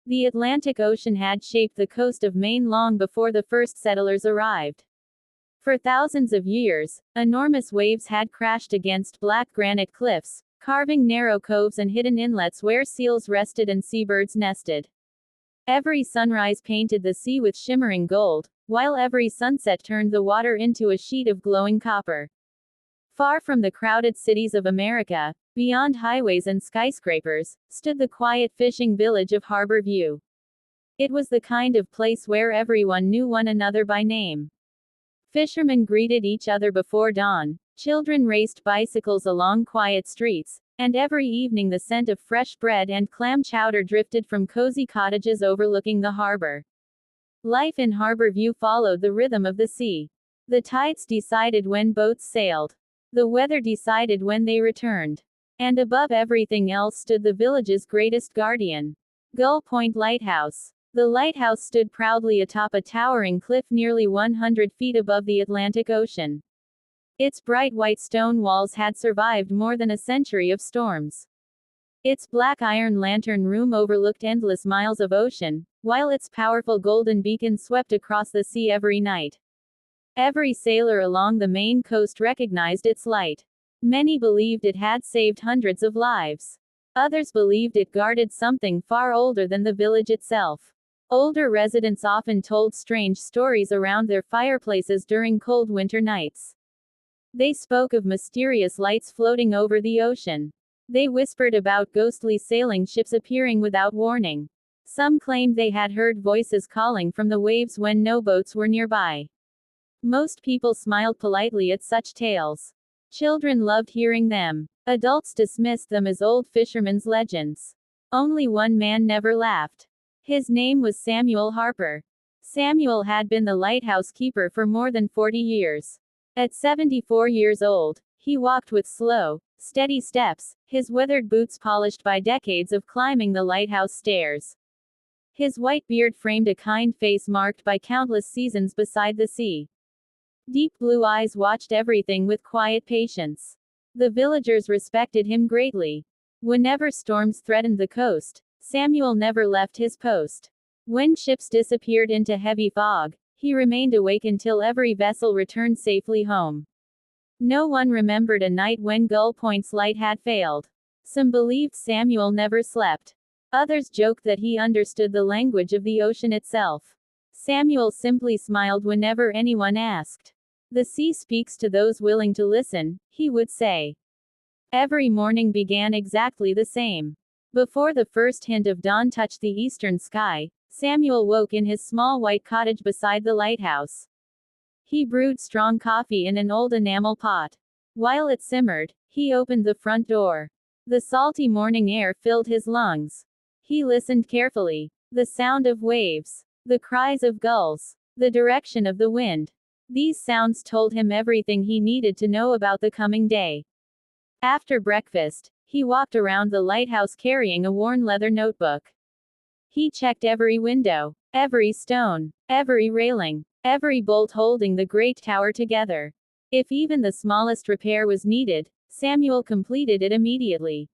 The Atlantic Ocean had shaped the coast of Maine long before the first settlers arrived. For thousands of years, enormous waves had crashed against black granite cliffs, carving narrow coves and hidden inlets where seals rested and seabirds nested. Every sunrise painted the sea with shimmering gold, while every sunset turned the water into a sheet of glowing copper. Far from the crowded cities of America, beyond highways and skyscrapers, stood the quiet fishing village of Harbor View. It was the kind of place where everyone knew one another by name. Fishermen greeted each other before dawn, children raced bicycles along quiet streets, and every evening the scent of fresh bread and clam chowder drifted from cozy cottages overlooking the harbor. Life in Harbor View followed the rhythm of the sea. The tides decided when boats sailed. The weather decided when they returned. And above everything else stood the village's greatest guardian, Gull Point Lighthouse. The lighthouse stood proudly atop a towering cliff nearly 100 feet above the Atlantic Ocean. Its bright white stone walls had survived more than a century of storms. Its black iron lantern room overlooked endless miles of ocean, while its powerful golden beacon swept across the sea every night. Every sailor along the Maine coast recognized its light. Many believed it had saved hundreds of lives. Others believed it guarded something far older than the village itself. Older residents often told strange stories around their fireplaces during cold winter nights. They spoke of mysterious lights floating over the ocean. They whispered about ghostly sailing ships appearing without warning. Some claimed they had heard voices calling from the waves when no boats were nearby. Most people smiled politely at such tales. Children loved hearing them. Adults dismissed them as old fishermen's legends. Only one man never laughed. His name was Samuel Harper. Samuel had been the lighthouse keeper for more than 40 years. At 74 years old, he walked with slow, steady steps, his weathered boots polished by decades of climbing the lighthouse stairs. His white beard framed a kind face marked by countless seasons beside the sea. Deep blue eyes watched everything with quiet patience. The villagers respected him greatly. Whenever storms threatened the coast, Samuel never left his post. When ships disappeared into heavy fog, he remained awake until every vessel returned safely home. No one remembered a night when Gull Point's light had failed. Some believed Samuel never slept. Others joked that he understood the language of the ocean itself. Samuel simply smiled whenever anyone asked. "The sea speaks to those willing to listen," he would say. Every morning began exactly the same. Before the first hint of dawn touched the eastern sky, Samuel woke in his small white cottage beside the lighthouse. He brewed strong coffee in an old enamel pot. While it simmered, he opened the front door. The salty morning air filled his lungs. He listened carefully. The sound of waves, the cries of gulls, the direction of the wind. These sounds told him everything he needed to know about the coming day. After breakfast, he walked around the lighthouse carrying a worn leather notebook. He checked every window, every stone, every railing, every bolt holding the great tower together. If even the smallest repair was needed, Samuel completed it immediately.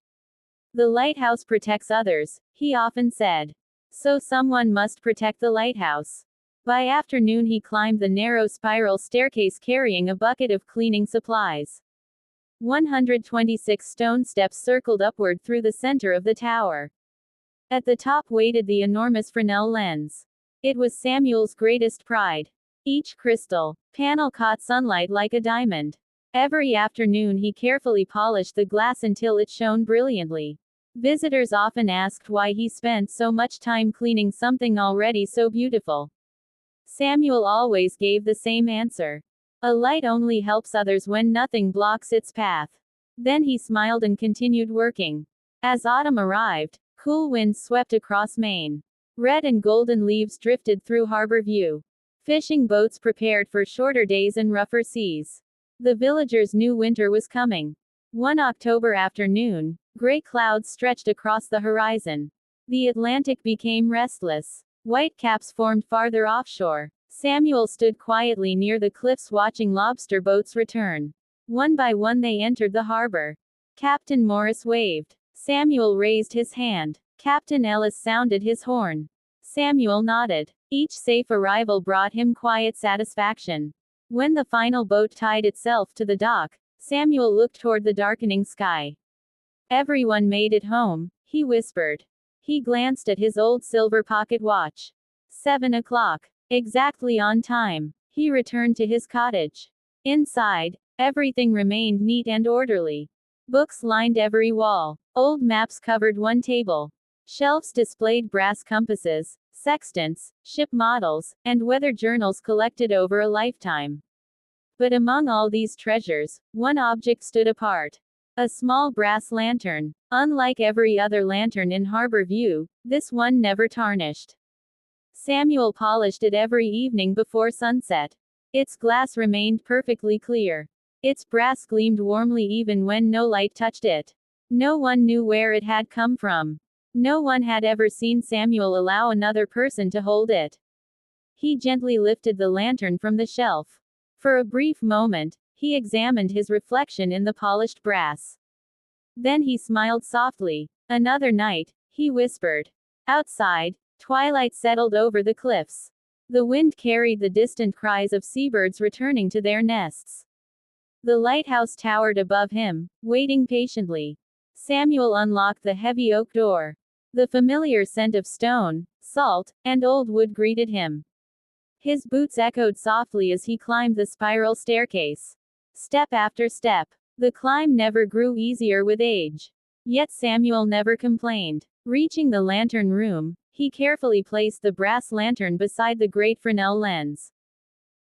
"The lighthouse protects others," he often said. "So someone must protect the lighthouse." By afternoon he climbed the narrow spiral staircase carrying a bucket of cleaning supplies. 126 stone steps circled upward through the center of the tower. At the top waited the enormous Fresnel lens. It was Samuel's greatest pride. Each crystal panel caught sunlight like a diamond. Every afternoon he carefully polished the glass until it shone brilliantly. Visitors often asked why he spent so much time cleaning something already so beautiful. Samuel always gave the same answer. "A light only helps others when nothing blocks its path." Then he smiled and continued working. As autumn arrived, cool winds swept across Maine. Red and golden leaves drifted through Harbor View. Fishing boats prepared for shorter days and rougher seas. The villagers knew winter was coming. One October afternoon, gray clouds stretched across the horizon. The Atlantic became restless. White caps formed farther offshore. Samuel stood quietly near the cliffs watching lobster boats return. One by one they entered the harbor. Captain Morris waved. Samuel raised his hand. Captain Ellis sounded his horn. Samuel nodded. Each safe arrival brought him quiet satisfaction. When the final boat tied itself to the dock, Samuel looked toward the darkening sky. Everyone made it home, he whispered. He glanced at his old silver pocket watch. 7 o'clock. Exactly on time. He returned to his cottage. Inside, everything remained neat and orderly. Books lined every wall. Old maps covered one table. Shelves displayed brass compasses, sextants, ship models, and weather journals collected over a lifetime. But among all these treasures, one object stood apart. A small brass lantern. Unlike every other lantern in Harbor View, this one never tarnished. Samuel polished it every evening before sunset. Its glass remained perfectly clear. Its brass gleamed warmly even when no light touched it. No one knew where it had come from. No one had ever seen Samuel allow another person to hold it. He gently lifted the lantern from the shelf. For a brief moment, he examined his reflection in the polished brass. Then he smiled softly. Another night, he whispered. Outside, twilight settled over the cliffs. The wind carried the distant cries of seabirds returning to their nests. The lighthouse towered above him, waiting patiently. Samuel unlocked the heavy oak door. The familiar scent of stone, salt, and old wood greeted him. His boots echoed softly as he climbed the spiral staircase. Step after step. The climb never grew easier with age. Yet Samuel never complained. Reaching the lantern room, he carefully placed the brass lantern beside the great Fresnel lens.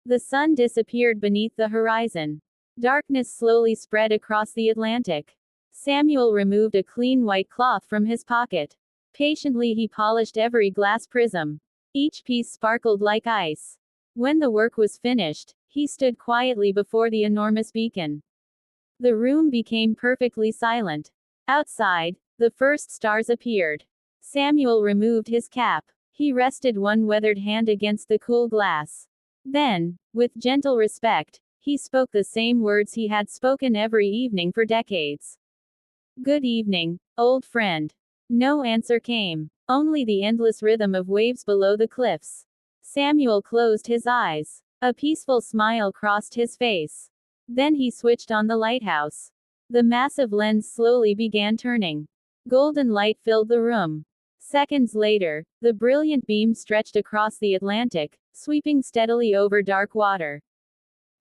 The sun disappeared beneath the horizon. Darkness slowly spread across the Atlantic. Samuel removed a clean white cloth from his pocket. Patiently he polished every glass prism. Each piece sparkled like ice. When the work was finished, he stood quietly before the enormous beacon. The room became perfectly silent. Outside, the first stars appeared. Samuel removed his cap. He rested one weathered hand against the cool glass. Then, with gentle respect, he spoke the same words he had spoken every evening for decades. Good evening, old friend. No answer came. Only the endless rhythm of waves below the cliffs. Samuel closed his eyes. A peaceful smile crossed his face. Then he switched on the lighthouse. The massive lens slowly began turning. Golden light filled the room. Seconds later, the brilliant beam stretched across the Atlantic, sweeping steadily over dark water.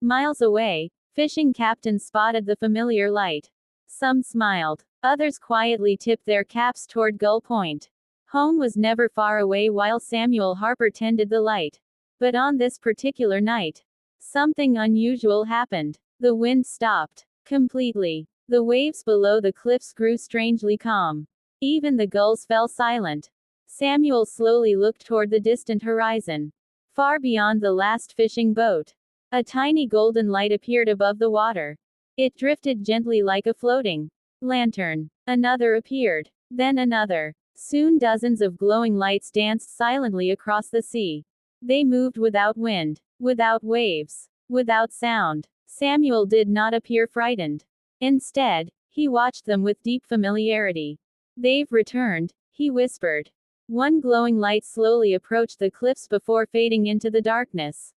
Miles away, fishing captains spotted the familiar light. Some smiled. Others quietly tipped their caps toward Gull Point. Home was never far away while Samuel Harper tended the light. But on this particular night, something unusual happened. The wind stopped. Completely. The waves below the cliffs grew strangely calm. Even the gulls fell silent. Samuel slowly looked toward the distant horizon. Far beyond the last fishing boat, a tiny golden light appeared above the water. It drifted gently like a floating lantern. Another appeared. Then another. Soon dozens of glowing lights danced silently across the sea. They moved without wind, without waves, without sound. Samuel did not appear frightened. Instead, he watched them with deep familiarity. They've returned, he whispered. One glowing light slowly approached the cliffs before fading into the darkness.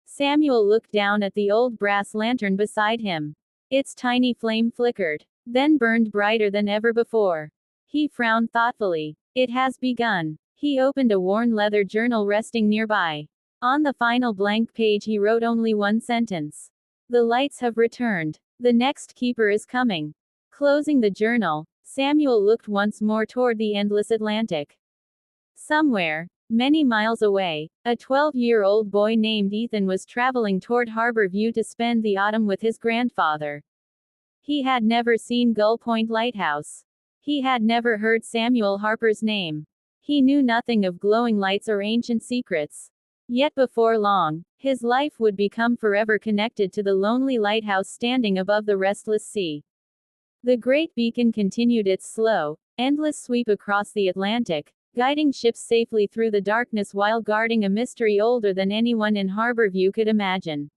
Samuel looked down at the old brass lantern beside him. Its tiny flame flickered, then burned brighter than ever before. He frowned thoughtfully. It has begun. He opened a worn leather journal resting nearby. On the final blank page he wrote only one sentence. The lights have returned. The next keeper is coming. Closing the journal, Samuel looked once more toward the endless Atlantic. Somewhere, many miles away, a 12-year-old boy named Ethan was traveling toward Harbor View to spend the autumn with his grandfather. He had never seen Gull Point Lighthouse. He had never heard Samuel Harper's name. He knew nothing of glowing lights or ancient secrets. Yet before long, his life would become forever connected to the lonely lighthouse standing above the restless sea. The great beacon continued its slow, endless sweep across the Atlantic, guiding ships safely through the darkness while guarding a mystery older than anyone in Harbor View could imagine.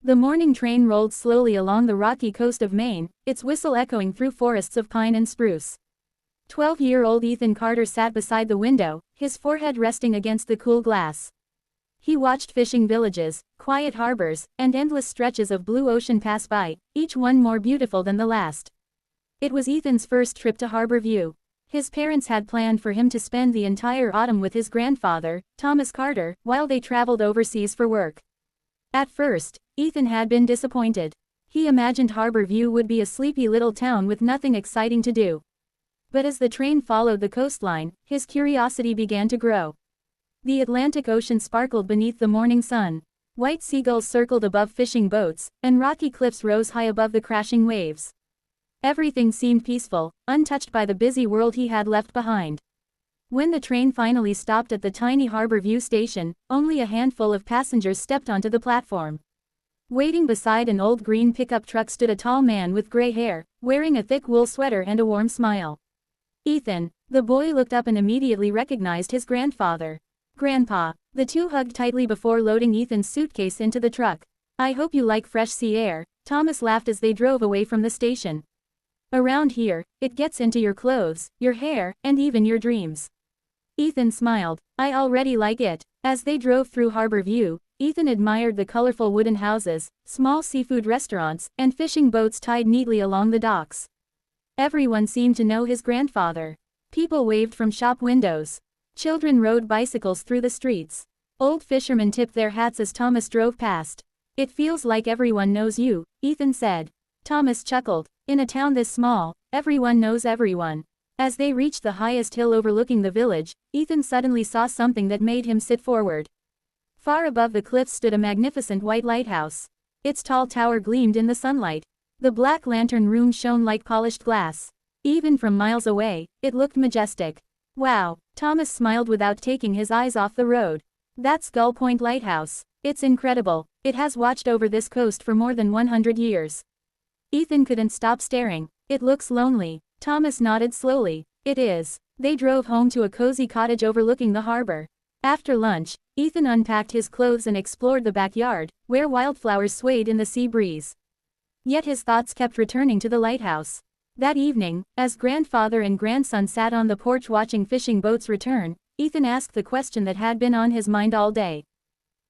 The morning train rolled slowly along the rocky coast of Maine, its whistle echoing through forests of pine and spruce. 12-year-old Ethan Carter sat beside the window, his forehead resting against the cool glass. He watched fishing villages, quiet harbors, and endless stretches of blue ocean pass by, each one more beautiful than the last. It was Ethan's first trip to Harbor View. His parents had planned for him to spend the entire autumn with his grandfather, Thomas Carter, while they traveled overseas for work. At first, Ethan had been disappointed. He imagined Harbor View would be a sleepy little town with nothing exciting to do. But as the train followed the coastline, his curiosity began to grow. The Atlantic Ocean sparkled beneath the morning sun. White seagulls circled above fishing boats, and rocky cliffs rose high above the crashing waves. Everything seemed peaceful, untouched by the busy world he had left behind. When the train finally stopped at the tiny Harbor View station, only a handful of passengers stepped onto the platform. Waiting beside an old green pickup truck stood a tall man with gray hair, wearing a thick wool sweater and a warm smile. Ethan. The boy looked up and immediately recognized his grandfather. Grandpa. The two hugged tightly before loading Ethan's suitcase into the truck. I hope you like fresh sea air, Thomas laughed as they drove away from the station. Around here, it gets into your clothes, your hair, and even your dreams. Ethan smiled. I already like it. As they drove through Harbor View, Ethan admired the colorful wooden houses, small seafood restaurants, and fishing boats tied neatly along the docks. Everyone seemed to know his grandfather. People waved from shop windows. Children rode bicycles through the streets. Old fishermen tipped their hats as Thomas drove past. It feels like everyone knows you, Ethan said. Thomas chuckled. In a town this small, everyone knows everyone. As they reached the highest hill overlooking the village, Ethan suddenly saw something that made him sit forward. Far above the cliffs stood a magnificent white lighthouse. Its tall tower gleamed in the sunlight. The black lantern room shone like polished glass. Even from miles away, it looked majestic. Wow, Thomas smiled without taking his eyes off the road. That's Gull Point Lighthouse. It's incredible. It has watched over this coast for more than 100 years. Ethan couldn't stop staring. It looks lonely. Thomas nodded slowly. It is. They drove home to a cozy cottage overlooking the harbor. After lunch, Ethan unpacked his clothes and explored the backyard, where wildflowers swayed in the sea breeze. Yet his thoughts kept returning to the lighthouse. That evening, as grandfather and grandson sat on the porch watching fishing boats return, Ethan asked the question that had been on his mind all day.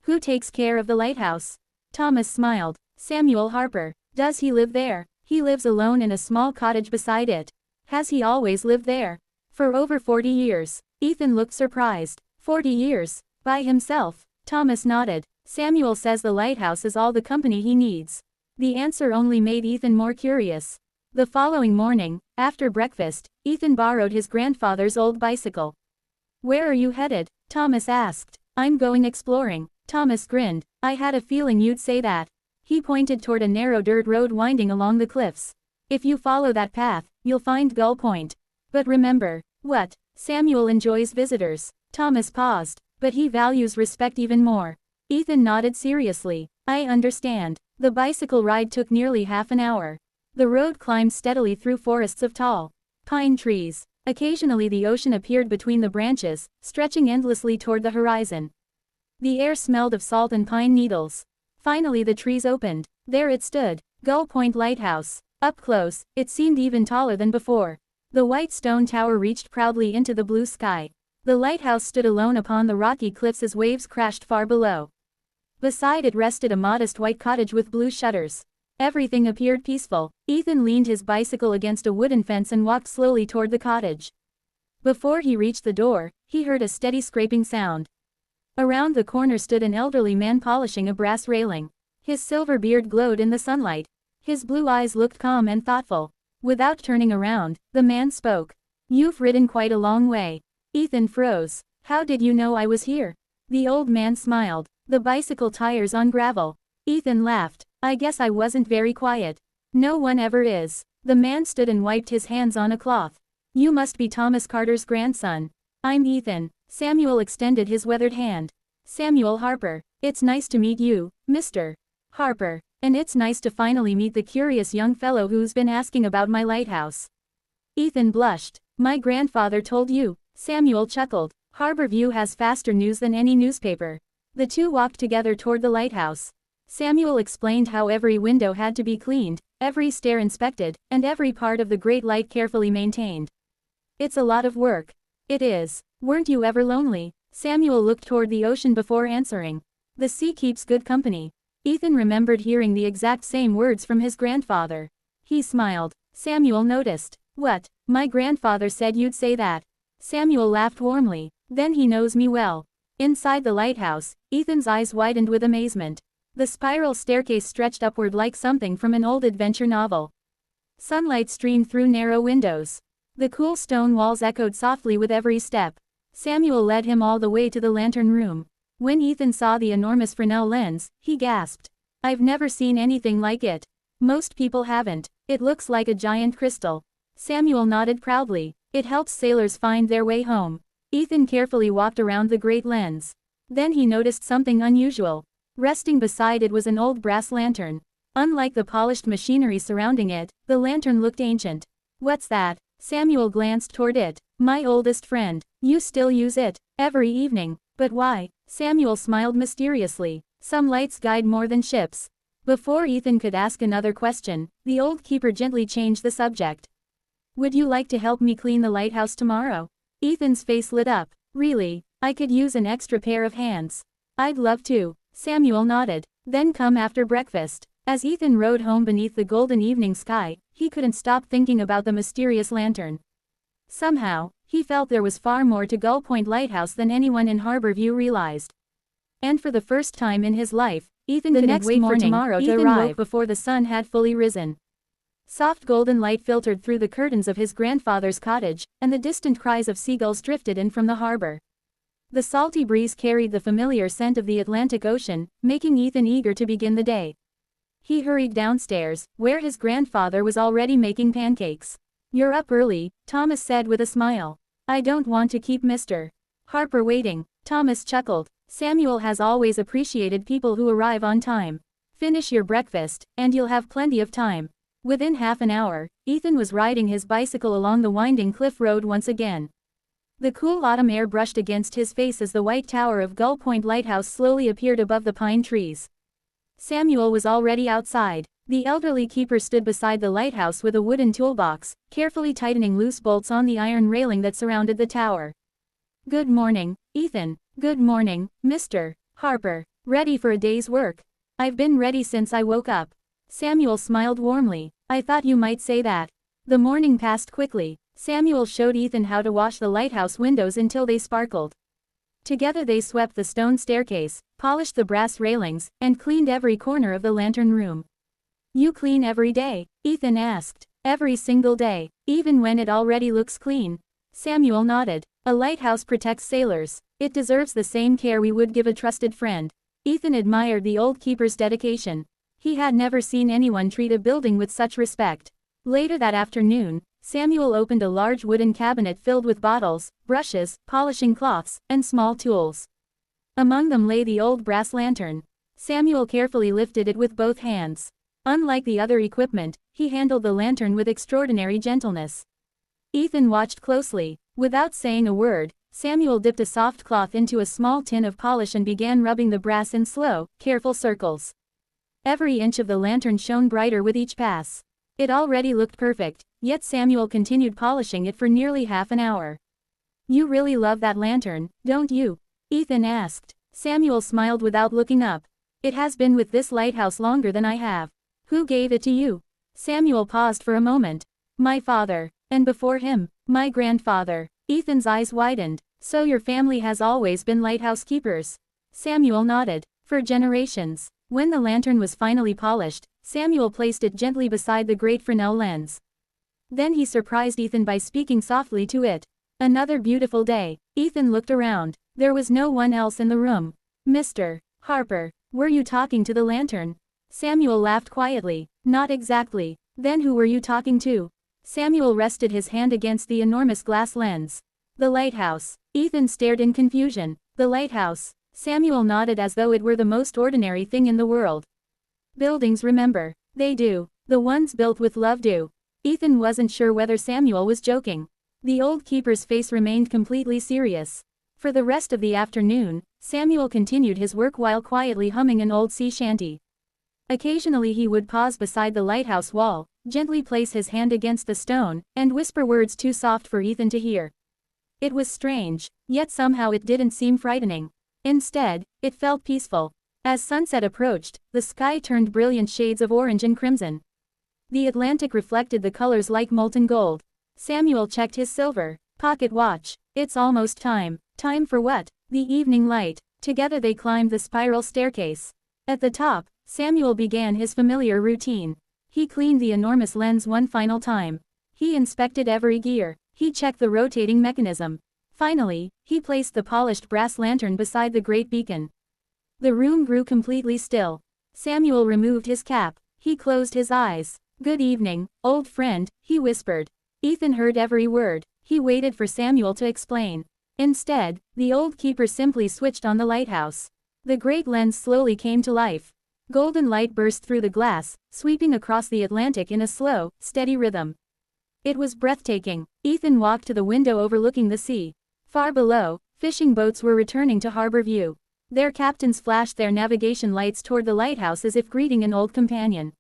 Who takes care of the lighthouse? Thomas smiled. Samuel Harper. Does he live there? He lives alone in a small cottage beside it. Has he always lived there? For over 40 years. Ethan looked surprised. 40 years? By himself? Thomas nodded. Samuel says the lighthouse is all the company he needs. The answer only made Ethan more curious. The following morning, after breakfast, Ethan borrowed his grandfather's old bicycle. Where are you headed? Thomas asked. I'm going exploring. Thomas grinned. I had a feeling you'd say that. He pointed toward a narrow dirt road winding along the cliffs. If you follow that path, you'll find Gull Point. But remember, what? Samuel enjoys visitors. Thomas paused, but he values respect even more. Ethan nodded seriously. I understand. The bicycle ride took nearly half an hour. The road climbed steadily through forests of tall pine trees. Occasionally the ocean appeared between the branches, stretching endlessly toward the horizon. The air smelled of salt and pine needles. Finally the trees opened. There it stood, Gull Point Lighthouse. Up close, it seemed even taller than before. The white stone tower reached proudly into the blue sky. The lighthouse stood alone upon the rocky cliffs as waves crashed far below. Beside it rested a modest white cottage with blue shutters. Everything appeared peaceful. Ethan leaned his bicycle against a wooden fence and walked slowly toward the cottage. Before he reached the door, he heard a steady scraping sound. Around the corner stood an elderly man polishing a brass railing. His silver beard glowed in the sunlight. His blue eyes looked calm and thoughtful. Without turning around, the man spoke. You've ridden quite a long way. Ethan froze. How did you know I was here? The old man smiled. The bicycle tires on gravel. Ethan laughed. I guess I wasn't very quiet. No one ever is. The man stood and wiped his hands on a cloth. You must be Thomas Carter's grandson. I'm Ethan. Samuel extended his weathered hand. Samuel Harper. It's nice to meet you, Mr. Harper. And it's nice to finally meet the curious young fellow who's been asking about my lighthouse. Ethan blushed. My grandfather told you. Samuel chuckled. Harbor View has faster news than any newspaper. The two walked together toward the lighthouse. Samuel explained how every window had to be cleaned, every stair inspected, and every part of the great light carefully maintained. It's a lot of work. It is. Weren't you ever lonely? Samuel looked toward the ocean before answering. The sea keeps good company. Ethan remembered hearing the exact same words from his grandfather. He smiled. Samuel noticed. What? My grandfather said you'd say that. Samuel laughed warmly. Then he knows me well. Inside the lighthouse, Ethan's eyes widened with amazement. The spiral staircase stretched upward like something from an old adventure novel. Sunlight streamed through narrow windows. The cool stone walls echoed softly with every step. Samuel led him all the way to the lantern room. When Ethan saw the enormous Fresnel lens, he gasped. I've never seen anything like it. Most people haven't. It looks like a giant crystal. Samuel nodded proudly. It helps sailors find their way home. Ethan carefully walked around the great lens. Then he noticed something unusual. Resting beside it was an old brass lantern. Unlike the polished machinery surrounding it, the lantern looked ancient. What's that? Samuel glanced toward it. My oldest friend. You still use it. Every evening. But why? Samuel smiled mysteriously. Some lights guide more than ships. Before Ethan could ask another question, the old keeper gently changed the subject. Would you like to help me clean the lighthouse tomorrow? Ethan's face lit up. Really? I could use an extra pair of hands. I'd love to. Samuel nodded. Then come after breakfast. As Ethan rode home beneath the golden evening sky, he couldn't stop thinking about the mysterious lantern. Somehow, he felt there was far more to Gull Point Lighthouse than anyone in Harborview realized. And for the first time in his life, Ethan couldn't wait for tomorrow to arrive before the sun had fully risen. Soft golden light filtered through the curtains of his grandfather's cottage, and the distant cries of seagulls drifted in from the harbor. The salty breeze carried the familiar scent of the Atlantic Ocean, making Ethan eager to begin the day. He hurried downstairs, where his grandfather was already making pancakes. You're up early, Thomas said with a smile. I don't want to keep Mr. Harper waiting. Thomas chuckled. Samuel has always appreciated people who arrive on time. Finish your breakfast, and you'll have plenty of time. Within half an hour, Ethan was riding his bicycle along the winding cliff road once again. The cool autumn air brushed against his face as the white tower of Gull Point Lighthouse slowly appeared above the pine trees. Samuel was already outside. The elderly keeper stood beside the lighthouse with a wooden toolbox, carefully tightening loose bolts on the iron railing that surrounded the tower. Good morning, Ethan. Good morning, Mr. Harper. Ready for a day's work? I've been ready since I woke up. Samuel smiled warmly. I thought you might say that. The morning passed quickly. Samuel showed Ethan how to wash the lighthouse windows until they sparkled. Together they swept the stone staircase, polished the brass railings, and cleaned every corner of the lantern room. You clean every day? Ethan asked. Every single day, even when it already looks clean. Samuel nodded. A lighthouse protects sailors. It deserves the same care we would give a trusted friend. Ethan admired the old keeper's dedication. He had never seen anyone treat a building with such respect. Later that afternoon, Samuel opened a large wooden cabinet filled with bottles, brushes, polishing cloths, and small tools. Among them lay the old brass lantern. Samuel carefully lifted it with both hands. Unlike the other equipment, he handled the lantern with extraordinary gentleness. Ethan watched closely. Without saying a word, Samuel dipped a soft cloth into a small tin of polish and began rubbing the brass in slow, careful circles. Every inch of the lantern shone brighter with each pass. It already looked perfect, yet Samuel continued polishing it for nearly half an hour. You really love that lantern, don't you? Ethan asked. Samuel smiled without looking up. It has been with this lighthouse longer than I have. Who gave it to you? Samuel paused for a moment. My father. And before him, my grandfather. Ethan's eyes widened. So your family has always been lighthouse keepers? Samuel nodded. For generations. When the lantern was finally polished, Samuel placed it gently beside the great Fresnel lens. Then he surprised Ethan by speaking softly to it. Another beautiful day. Ethan looked around. There was no one else in the room. Mr. Harper, were you talking to the lantern? Samuel laughed quietly. Not exactly. Then who were you talking to? Samuel rested his hand against the enormous glass lens. The lighthouse. Ethan stared in confusion. The lighthouse. Samuel nodded as though it were the most ordinary thing in the world. Buildings remember. They do. The ones built with love do. Ethan wasn't sure whether Samuel was joking. The old keeper's face remained completely serious. For the rest of the afternoon, Samuel continued his work while quietly humming an old sea shanty. Occasionally he would pause beside the lighthouse wall, gently place his hand against the stone, and whisper words too soft for Ethan to hear. It was strange, yet somehow it didn't seem frightening. Instead, it felt peaceful. As sunset approached, the sky turned brilliant shades of orange and crimson. The Atlantic reflected the colors like molten gold. Samuel checked his silver pocket watch. It's almost time. Time for what? The evening light. Together they climbed the spiral staircase. At the top, Samuel began his familiar routine. He cleaned the enormous lens one final time. He inspected every gear. He checked the rotating mechanism. Finally, he placed the polished brass lantern beside the great beacon. The room grew completely still. Samuel removed his cap. He closed his eyes. "Good evening, old friend," he whispered. Ethan heard every word. He waited for Samuel to explain. Instead, the old keeper simply switched on the lighthouse. The great lens slowly came to life. Golden light burst through the glass, sweeping across the Atlantic in a slow, steady rhythm. It was breathtaking. Ethan walked to the window overlooking the sea. Far below, fishing boats were returning to harbor view. Their captains flashed their navigation lights toward the lighthouse as if greeting an old companion.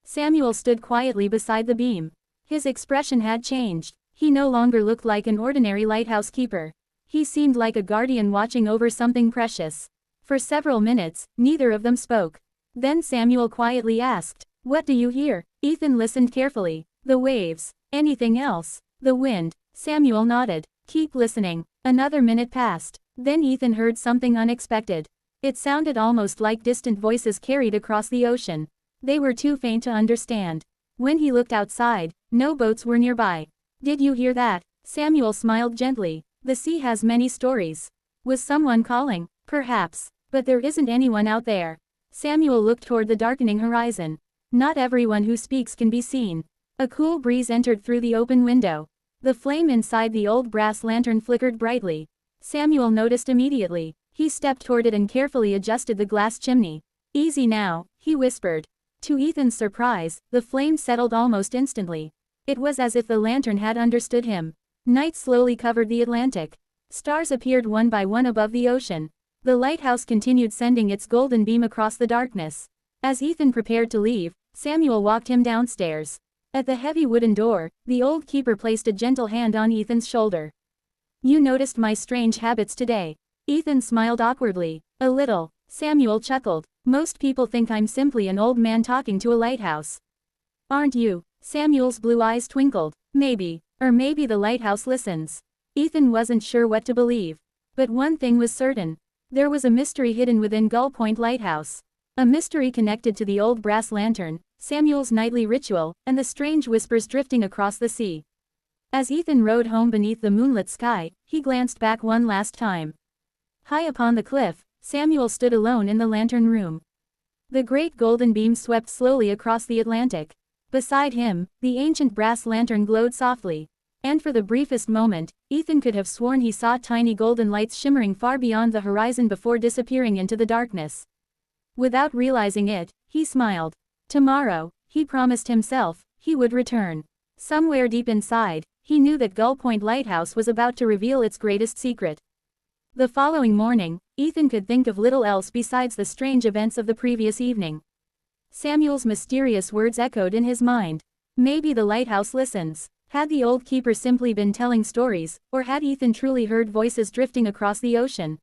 Samuel stood quietly beside the beam. His expression had changed. He no longer looked like an ordinary lighthouse keeper. He seemed like a guardian watching over something precious. For several minutes, neither of them spoke. Then Samuel quietly asked, "What do you hear?" Ethan listened carefully. "The waves." "Anything else?" "The wind." Samuel nodded. "Keep listening." Another minute passed. Then Ethan heard something unexpected. It sounded almost like distant voices carried across the ocean. They were too faint to understand. When he looked outside, no boats were nearby. "Did you hear that?" Samuel smiled gently. "The sea has many stories." Was someone calling? Perhaps. But there isn't anyone out there. Samuel looked toward the darkening horizon. Not everyone who speaks can be seen. A cool breeze entered through the open window. The flame inside the old brass lantern flickered brightly. Samuel noticed immediately. He stepped toward it and carefully adjusted the glass chimney. "Easy now," he whispered. To Ethan's surprise, the flame settled almost instantly. It was as if the lantern had understood him. Night slowly covered the Atlantic. Stars appeared one by one above the ocean. The lighthouse continued sending its golden beam across the darkness. As Ethan prepared to leave, Samuel walked him downstairs. At the heavy wooden door, the old keeper placed a gentle hand on Ethan's shoulder. "You noticed my strange habits today." Ethan smiled awkwardly. "A little." Samuel chuckled. "Most people think I'm simply an old man talking to a lighthouse." "Aren't you?" Samuel's blue eyes twinkled. "Maybe. Or maybe the lighthouse listens." Ethan wasn't sure what to believe. But one thing was certain. There was a mystery hidden within Gull Point Lighthouse. A mystery connected to the old brass lantern, Samuel's nightly ritual, and the strange whispers drifting across the sea. As Ethan rode home beneath the moonlit sky, he glanced back one last time. High upon the cliff, Samuel stood alone in the lantern room. The great golden beam swept slowly across the Atlantic. Beside him, the ancient brass lantern glowed softly. And for the briefest moment, Ethan could have sworn he saw tiny golden lights shimmering far beyond the horizon before disappearing into the darkness. Without realizing it, he smiled. Tomorrow, he promised himself, he would return. Somewhere deep inside, he knew that Gull Point Lighthouse was about to reveal its greatest secret. The following morning, Ethan could think of little else besides the strange events of the previous evening. Samuel's mysterious words echoed in his mind. Maybe the lighthouse listens. Had the old keeper simply been telling stories, or had Ethan truly heard voices drifting across the ocean?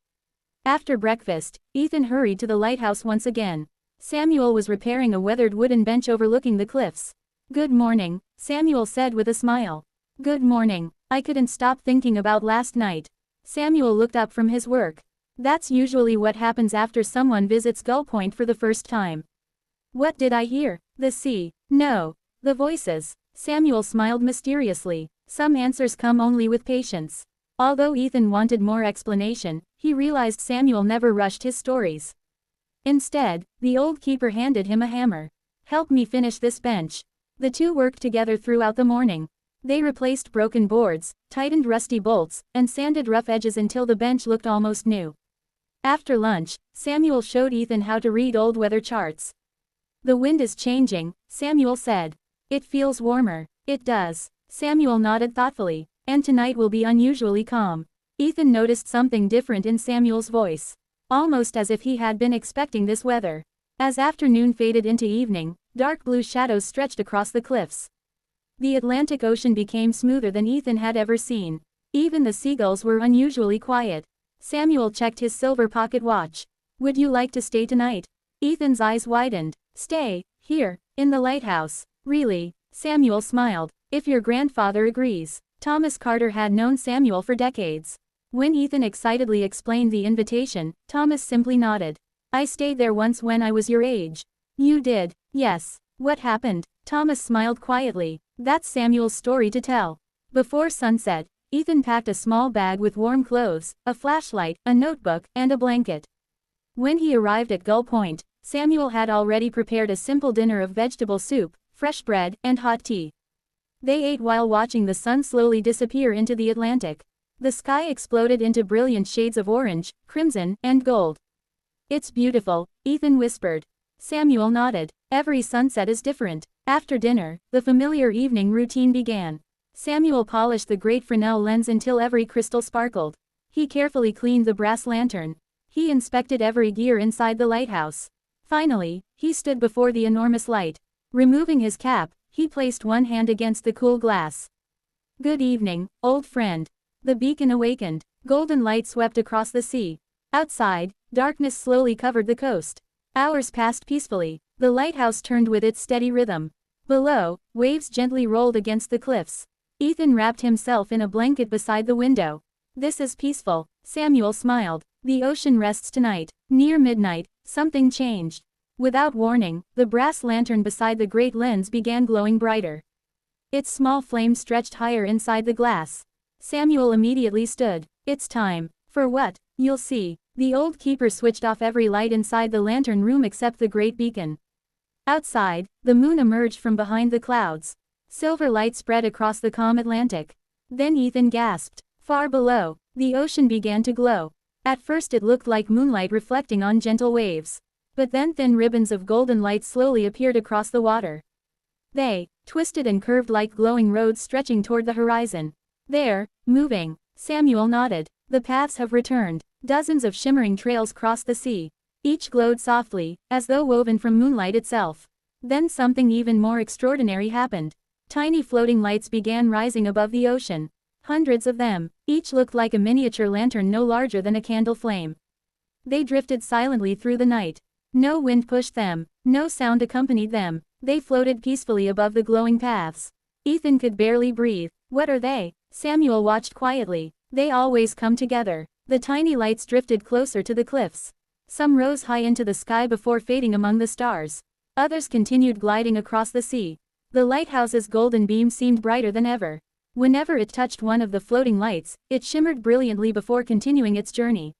After breakfast, Ethan hurried to the lighthouse once again. Samuel was repairing a weathered wooden bench overlooking the cliffs. "Good morning," Samuel said with a smile. "Good morning. I couldn't stop thinking about last night." Samuel looked up from his work. That's usually what happens after someone visits Gull Point for the first time. "What did I hear? The sea?" "No. The voices." Samuel smiled mysteriously. Some answers come only with patience. Although Ethan wanted more explanation, he realized Samuel never rushed his stories. Instead, the old keeper handed him a hammer. "Help me finish this bench." The two worked together throughout the morning. They replaced broken boards, tightened rusty bolts, and sanded rough edges until the bench looked almost new. After lunch, Samuel showed Ethan how to read old weather charts. "The wind is changing," Samuel said. "It feels warmer." "It does." Samuel nodded thoughtfully. "And tonight will be unusually calm." Ethan noticed something different in Samuel's voice. Almost as if he had been expecting this weather. As afternoon faded into evening, dark blue shadows stretched across the cliffs. The Atlantic Ocean became smoother than Ethan had ever seen. Even the seagulls were unusually quiet. Samuel checked his silver pocket watch. Would you like to stay tonight? Ethan's eyes widened. Stay, here, in the lighthouse. Really? Samuel smiled. If your grandfather agrees. Thomas Carter had known Samuel for decades. When Ethan excitedly explained the invitation, Thomas simply nodded. I stayed there once when I was your age. You did? Yes. What happened? Thomas smiled quietly. That's Samuel's story to tell. Before sunset, Ethan packed a small bag with warm clothes, a flashlight, a notebook, and a blanket. When he arrived at Gull Point, Samuel had already prepared a simple dinner of vegetable soup, fresh bread, and hot tea. They ate while watching the sun slowly disappear into the Atlantic. The sky exploded into brilliant shades of orange, crimson, and gold. It's beautiful, Ethan whispered. Samuel nodded. Every sunset is different. After dinner, the familiar evening routine began. Samuel polished the great Fresnel lens until every crystal sparkled. He carefully cleaned the brass lantern. He inspected every gear inside the lighthouse. Finally, he stood before the enormous light. Removing his cap, he placed one hand against the cool glass. Good evening, old friend. The beacon awakened. Golden light swept across the sea. Outside, darkness slowly covered the coast. Hours passed peacefully. The lighthouse turned with its steady rhythm. Below, waves gently rolled against the cliffs. Ethan wrapped himself in a blanket beside the window. This is peaceful. Samuel smiled. The ocean rests tonight. Near midnight, something changed. Without warning, the brass lantern beside the great lens began glowing brighter. Its small flame stretched higher inside the glass. Samuel immediately stood. It's time. For what? You'll see. The old keeper switched off every light inside the lantern room except the great beacon. Outside, the moon emerged from behind the clouds. Silver light spread across the calm Atlantic. Then Ethan gasped. Far below, the ocean began to glow. At first it looked like moonlight reflecting on gentle waves. But then thin ribbons of golden light slowly appeared across the water. They twisted and curved like glowing roads stretching toward the horizon. There, moving. Samuel nodded. The paths have returned. Dozens of shimmering trails crossed the sea. Each glowed softly, as though woven from moonlight itself. Then something even more extraordinary happened. Tiny floating lights began rising above the ocean. Hundreds of them. Each looked like a miniature lantern no larger than a candle flame. They drifted silently through the night. No wind pushed them. No sound accompanied them. They floated peacefully above the glowing paths. Ethan could barely breathe. What are they? Samuel watched quietly. They always come together. The tiny lights drifted closer to the cliffs. Some rose high into the sky before fading among the stars. Others continued gliding across the sea. The lighthouse's golden beam seemed brighter than ever. Whenever it touched one of the floating lights, it shimmered brilliantly before continuing its journey.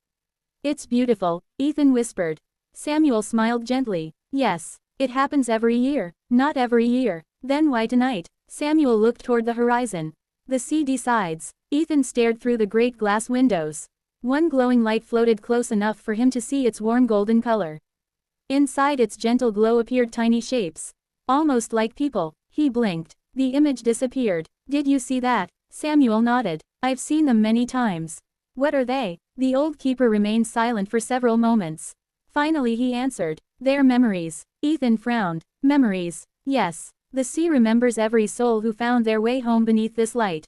It's beautiful, Ethan whispered. Samuel smiled gently. Yes, it happens every year. Not every year. Then why tonight? Samuel looked toward the horizon. The sea decides. Ethan stared through the great glass windows. One glowing light floated close enough for him to see its warm golden color. Inside its gentle glow appeared tiny shapes. Almost like people. He blinked. The image disappeared. Did you see that? Samuel nodded. I've seen them many times. What are they? The old keeper remained silent for several moments. Finally he answered. They're memories. Ethan frowned. Memories. Yes. The sea remembers every soul who found their way home beneath this light.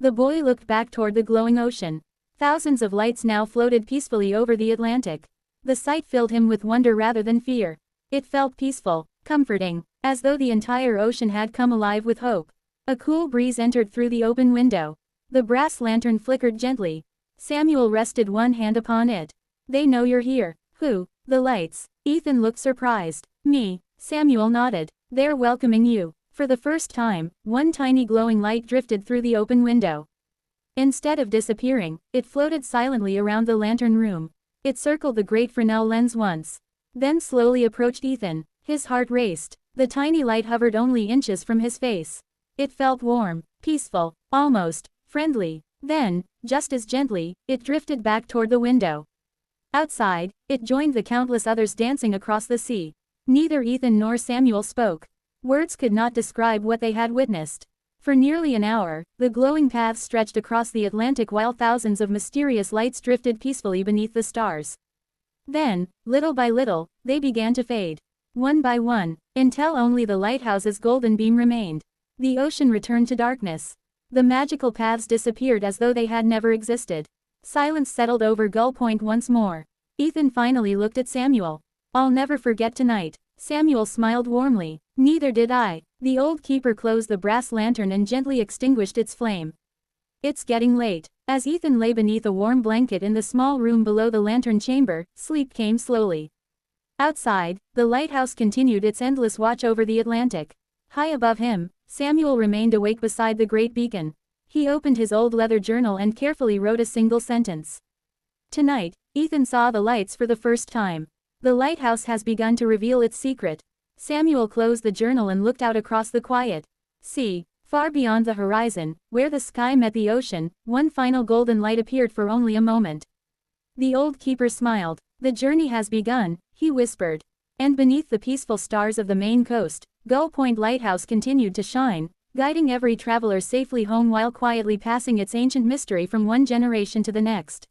The boy looked back toward the glowing ocean. Thousands of lights now floated peacefully over the Atlantic. The sight filled him with wonder rather than fear. It felt peaceful, comforting, as though the entire ocean had come alive with hope. A cool breeze entered through the open window. The brass lantern flickered gently. Samuel rested one hand upon it. They know you're here. Who? The lights. Ethan looked surprised. Me. Samuel nodded. They're welcoming you. For the first time, one tiny glowing light drifted through the open window. Instead of disappearing, it floated silently around the lantern room. It circled the great Fresnel lens once. Then slowly approached Ethan. His heart raced. The tiny light hovered only inches from his face. It felt warm, peaceful, almost friendly. Then, just as gently, it drifted back toward the window. Outside, it joined the countless others dancing across the sea. Neither Ethan nor Samuel spoke. Words could not describe what they had witnessed. For nearly an hour, the glowing paths stretched across the Atlantic while thousands of mysterious lights drifted peacefully beneath the stars. Then, little by little, they began to fade. One by one, until only the lighthouse's golden beam remained. The ocean returned to darkness. The magical paths disappeared as though they had never existed. Silence settled over Gull Point once more. Ethan finally looked at Samuel. "I'll never forget tonight." Samuel smiled warmly. "Neither did I." The old keeper closed the brass lantern and gently extinguished its flame. "It's getting late." As Ethan lay beneath a warm blanket in the small room below the lantern chamber, sleep came slowly. Outside, the lighthouse continued its endless watch over the Atlantic. High above him, Samuel remained awake beside the great beacon. He opened his old leather journal and carefully wrote a single sentence. Tonight, Ethan saw the lights for the first time. The lighthouse has begun to reveal its secret. Samuel closed the journal and looked out across the quiet sea. Far beyond the horizon, where the sky met the ocean, one final golden light appeared for only a moment. The old keeper smiled. "The journey has begun," he whispered. And beneath the peaceful stars of the Maine coast, Gull Point Lighthouse continued to shine, guiding every traveler safely home while quietly passing its ancient mystery from one generation to the next.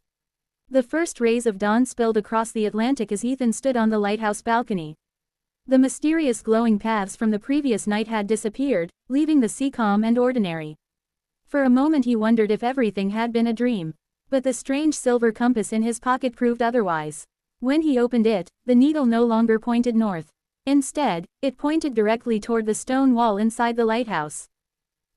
The first rays of dawn spilled across the Atlantic as Ethan stood on the lighthouse balcony. The mysterious glowing paths from the previous night had disappeared, leaving the sea calm and ordinary. For a moment he wondered if everything had been a dream. But the strange silver compass in his pocket proved otherwise. When he opened it, the needle no longer pointed north. Instead, it pointed directly toward the stone wall inside the lighthouse.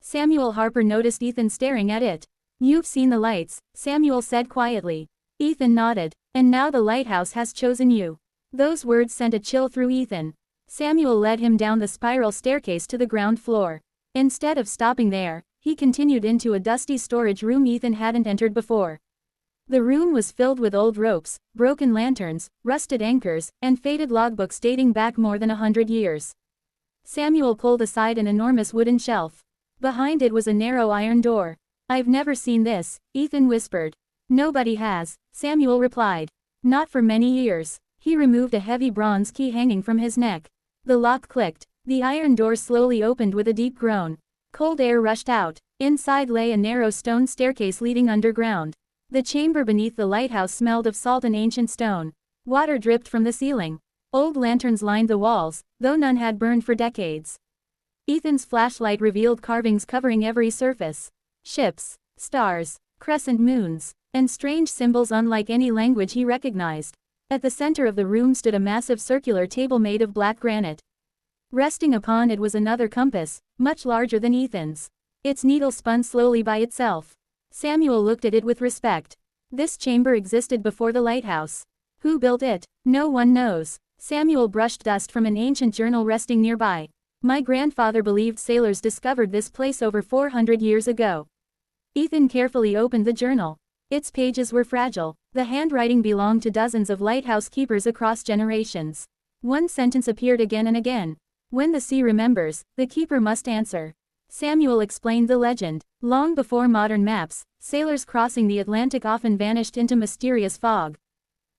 Samuel Harper noticed Ethan staring at it. "You've seen the lights," Samuel said quietly. Ethan nodded. "And now the lighthouse has chosen you." Those words sent a chill through Ethan. Samuel led him down the spiral staircase to the ground floor. Instead of stopping there, he continued into a dusty storage room Ethan hadn't entered before. The room was filled with old ropes, broken lanterns, rusted anchors, and faded logbooks dating back more than 100 years. Samuel pulled aside an enormous wooden shelf. Behind it was a narrow iron door. "I've never seen this," Ethan whispered. "Nobody has," Samuel replied. "Not for many years." He removed a heavy bronze key hanging from his neck. The lock clicked. The iron door slowly opened with a deep groan. Cold air rushed out. Inside lay a narrow stone staircase leading underground. The chamber beneath the lighthouse smelled of salt and ancient stone. Water dripped from the ceiling. Old lanterns lined the walls, though none had burned for decades. Ethan's flashlight revealed carvings covering every surface. Ships, stars, crescent moons, and strange symbols unlike any language he recognized. At the center of the room stood a massive circular table made of black granite. Resting upon it was another compass, much larger than Ethan's. Its needle spun slowly by itself. Samuel looked at it with respect. This chamber existed before the lighthouse. Who built it? No one knows. Samuel brushed dust from an ancient journal resting nearby. "My grandfather believed sailors discovered this place over 400 years ago." Ethan carefully opened the journal. Its pages were fragile. The handwriting belonged to dozens of lighthouse keepers across generations. One sentence appeared again and again. "When the sea remembers, the keeper must answer." Samuel explained the legend. Long before modern maps, sailors crossing the Atlantic often vanished into mysterious fog.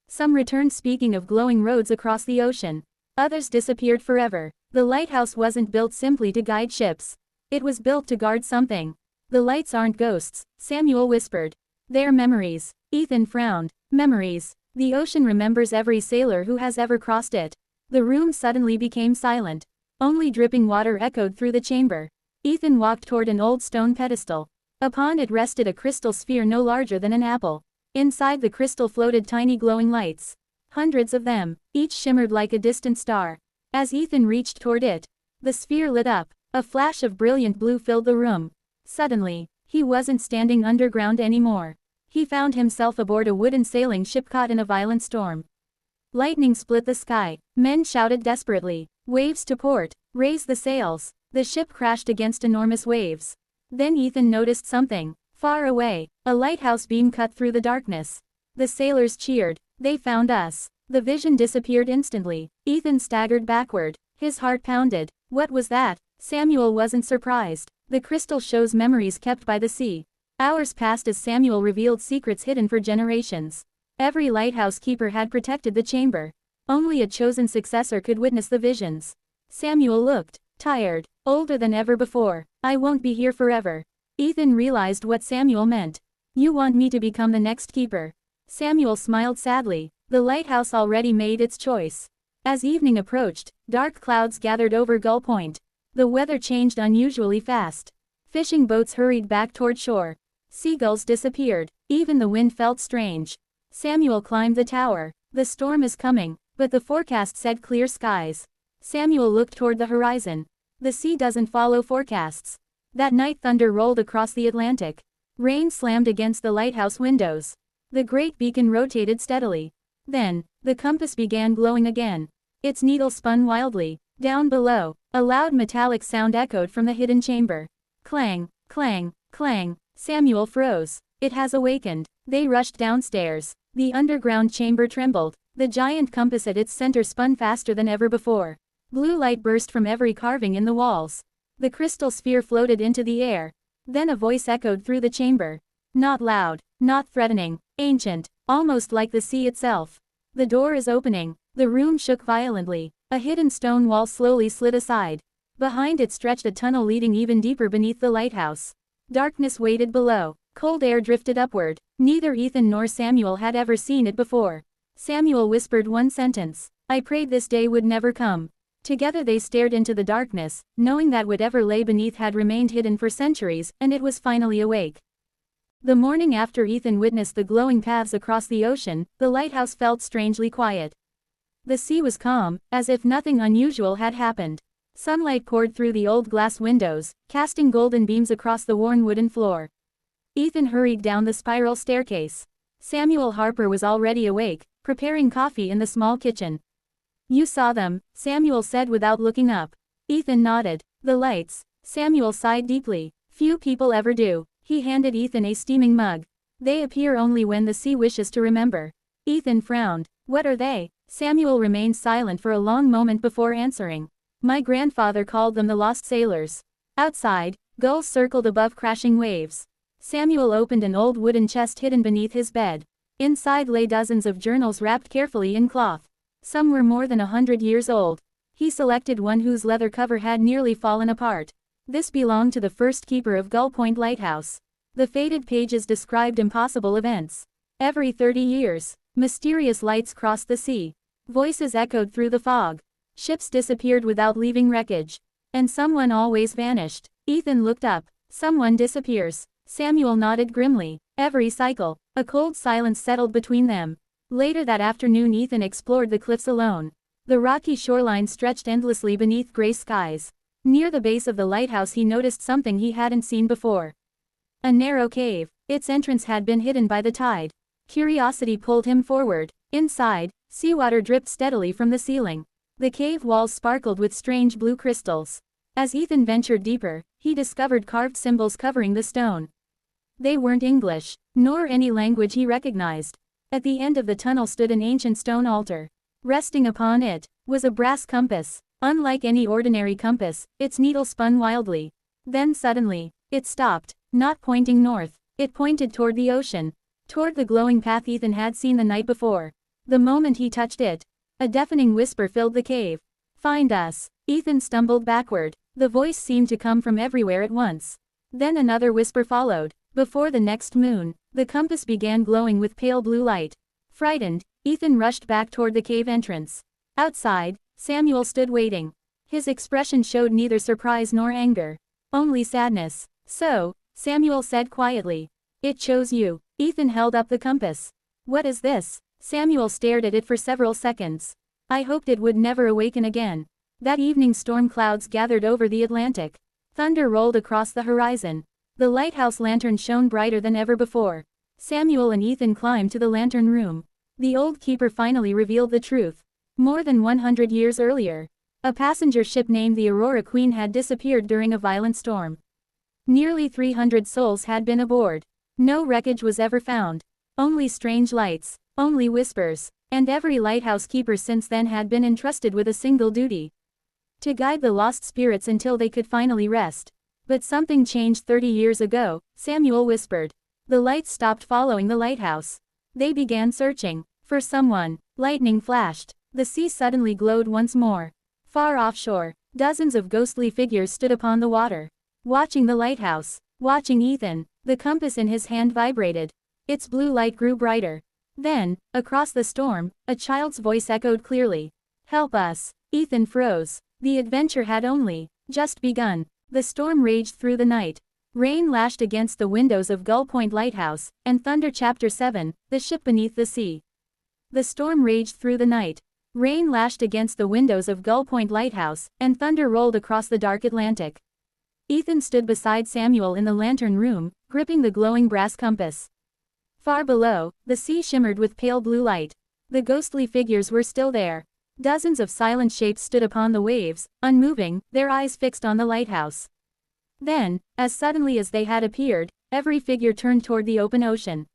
Some returned speaking of glowing roads across the ocean. Others disappeared forever. The lighthouse wasn't built simply to guide ships. It was built to guard something. "The lights aren't ghosts," Samuel whispered. "They're memories." Ethan frowned. "Memories. The ocean remembers every sailor who has ever crossed it." The room suddenly became silent. Only dripping water echoed through the chamber. Ethan walked toward an old stone pedestal. Upon it rested a crystal sphere no larger than an apple. Inside the crystal floated tiny glowing lights. Hundreds of them, each shimmered like a distant star. As Ethan reached toward it, the sphere lit up. A flash of brilliant blue filled the room. Suddenly, he wasn't standing underground anymore. He found himself aboard a wooden sailing ship caught in a violent storm. Lightning split the sky. Men shouted desperately. "Waves to port! Raise the sails!" The ship crashed against enormous waves. Then Ethan noticed something. Far away, a lighthouse beam cut through the darkness. The sailors cheered. "They found us." The vision disappeared instantly. Ethan staggered backward. His heart pounded. What was that? Samuel wasn't surprised. The crystal shows memories kept by the sea. Hours passed as Samuel revealed secrets hidden for generations. Every lighthouse keeper had protected the chamber. Only a chosen successor could witness the visions. Samuel looked tired, older than ever before. "I won't be here forever." Ethan realized what Samuel meant. "You want me to become the next keeper?" Samuel smiled sadly. The lighthouse already made its choice. As evening approached, dark clouds gathered over Gull Point. The weather changed unusually fast. Fishing boats hurried back toward shore. Seagulls disappeared. Even the wind felt strange. Samuel climbed the tower. The storm is coming, but the forecast said clear skies. Samuel looked toward the horizon. The sea doesn't follow forecasts. That night thunder rolled across the Atlantic. Rain slammed against the lighthouse windows. The great beacon rotated steadily. Then, the compass began glowing again. Its needle spun wildly. Down below, a loud metallic sound echoed from the hidden chamber. Clang, clang, clang. Samuel froze. It has awakened. They rushed downstairs. The underground chamber trembled. The giant compass at its center spun faster than ever before. Blue light burst from every carving in the walls. The crystal sphere floated into the air. Then a voice echoed through the chamber. Not loud, not threatening, ancient, almost like the sea itself. The door is opening. The room shook violently. A hidden stone wall slowly slid aside. Behind it stretched a tunnel leading even deeper beneath the lighthouse. Darkness waited below. Cold air drifted upward. Neither Ethan nor Samuel had ever seen it before. Samuel whispered one sentence. I prayed this day would never come. Together they stared into the darkness, knowing that whatever lay beneath had remained hidden for centuries, and it was finally awake. The morning after Ethan witnessed the glowing paths across the ocean, the lighthouse felt strangely quiet. The sea was calm, as if nothing unusual had happened. Sunlight poured through the old glass windows, casting golden beams across the worn wooden floor. Ethan hurried down the spiral staircase. Samuel Harper was already awake, preparing coffee in the small kitchen. You saw them, Samuel said without looking up. Ethan nodded. The lights. Samuel sighed deeply. Few people ever do. He handed Ethan a steaming mug. They appear only when the sea wishes to remember. Ethan frowned. What are they? Samuel remained silent for a long moment before answering. My grandfather called them the lost sailors. Outside, gulls circled above crashing waves. Samuel opened an old wooden chest hidden beneath his bed. Inside lay dozens of journals wrapped carefully in cloth. Some were more than 100 years old. He selected one whose leather cover had nearly fallen apart. This belonged to the first keeper of Gull Point Lighthouse. The faded pages described impossible events. Every 30 years, mysterious lights crossed the sea. Voices echoed through the fog. Ships disappeared without leaving wreckage. And someone always vanished. Ethan looked up. Someone disappears. Samuel nodded grimly. Every cycle. A cold silence settled between them. Later that afternoon Ethan explored the cliffs alone. The rocky shoreline stretched endlessly beneath gray skies. Near the base of the lighthouse he noticed something he hadn't seen before. A narrow cave. Its entrance had been hidden by the tide. Curiosity pulled him forward. Inside, seawater dripped steadily from the ceiling. The cave walls sparkled with strange blue crystals. As Ethan ventured deeper, he discovered carved symbols covering the stone. They weren't English, nor any language he recognized. At the end of the tunnel stood an ancient stone altar. Resting upon it was a brass compass. Unlike any ordinary compass, its needle spun wildly. Then suddenly, it stopped, not pointing north. It pointed toward the ocean, toward the glowing path Ethan had seen the night before. The moment he touched it, a deafening whisper filled the cave. Find us. Ethan stumbled backward. The voice seemed to come from everywhere at once. Then another whisper followed. Before the next moon, the compass began glowing with pale blue light. Frightened, Ethan rushed back toward the cave entrance. Outside, Samuel stood waiting. His expression showed neither surprise nor anger. Only sadness. So, Samuel said quietly. It chose you. Ethan held up the compass. What is this? Samuel stared at it for several seconds. I hoped it would never awaken again. That evening storm clouds gathered over the Atlantic. Thunder rolled across the horizon. The lighthouse lantern shone brighter than ever before. Samuel and Ethan climbed to the lantern room. The old keeper finally revealed the truth. More than 100 years earlier, a passenger ship named the Aurora Queen had disappeared during a violent storm. Nearly 300 souls had been aboard. No wreckage was ever found. Only strange lights, only whispers, and every lighthouse keeper since then had been entrusted with a single duty: to guide the lost spirits until they could finally rest. But something changed 30 years ago, Samuel whispered. The lights stopped following the lighthouse. They began searching for someone. Lightning flashed. The sea suddenly glowed once more. Far offshore, dozens of ghostly figures stood upon the water, watching the lighthouse, watching Ethan. The compass in his hand vibrated. Its blue light grew brighter. Then, across the storm, a child's voice echoed clearly. "Help us." Ethan froze. The adventure had only just begun. The storm raged through the night. Rain lashed against the windows of Gull Point Lighthouse, and Thunder Chapter 7, The Ship Beneath the Sea. The storm raged through the night. Rain lashed against the windows of Gull Point Lighthouse, and thunder rolled across the dark Atlantic. Ethan stood beside Samuel in the lantern room, gripping the glowing brass compass. Far below, the sea shimmered with pale blue light. The ghostly figures were still there. Dozens of silent shapes stood upon the waves, unmoving, their eyes fixed on the lighthouse. Then, as suddenly as they had appeared, every figure turned toward the open ocean.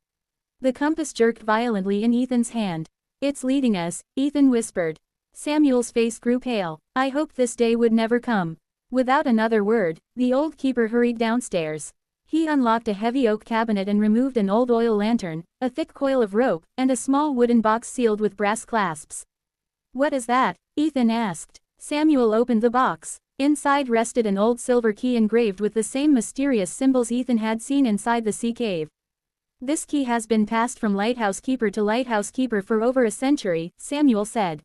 The compass jerked violently in Ethan's hand. "It's leading us," Ethan whispered. Samuel's face grew pale. "I hoped this day would never come." Without another word, the old keeper hurried downstairs. He unlocked a heavy oak cabinet and removed an old oil lantern, a thick coil of rope, and a small wooden box sealed with brass clasps. "What is that?" Ethan asked. Samuel opened the box. Inside rested an old silver key engraved with the same mysterious symbols Ethan had seen inside the sea cave. "This key has been passed from lighthouse keeper to lighthouse keeper for over a century," Samuel said.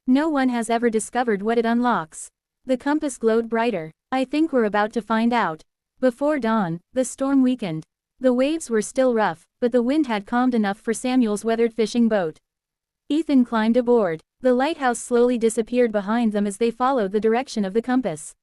"No one has ever discovered what it unlocks." The compass glowed brighter. "I think we're about to find out." Before dawn, the storm weakened. The waves were still rough, but the wind had calmed enough for Samuel's weathered fishing boat. Ethan climbed aboard. The lighthouse slowly disappeared behind them as they followed the direction of the compass.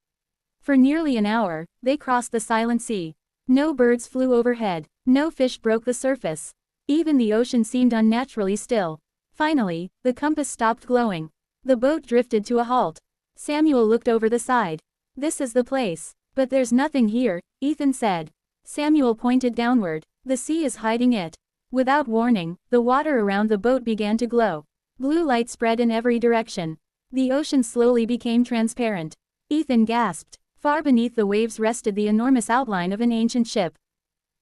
For nearly an hour, they crossed the silent sea. No birds flew overhead. No fish broke the surface. Even the ocean seemed unnaturally still. Finally, the compass stopped glowing. The boat drifted to a halt. Samuel looked over the side. "This is the place. But there's nothing here," Ethan said. Samuel pointed downward. "The sea is hiding it." Without warning, the water around the boat began to glow. Blue light spread in every direction. The ocean slowly became transparent. Ethan gasped. Far beneath the waves rested the enormous outline of an ancient ship.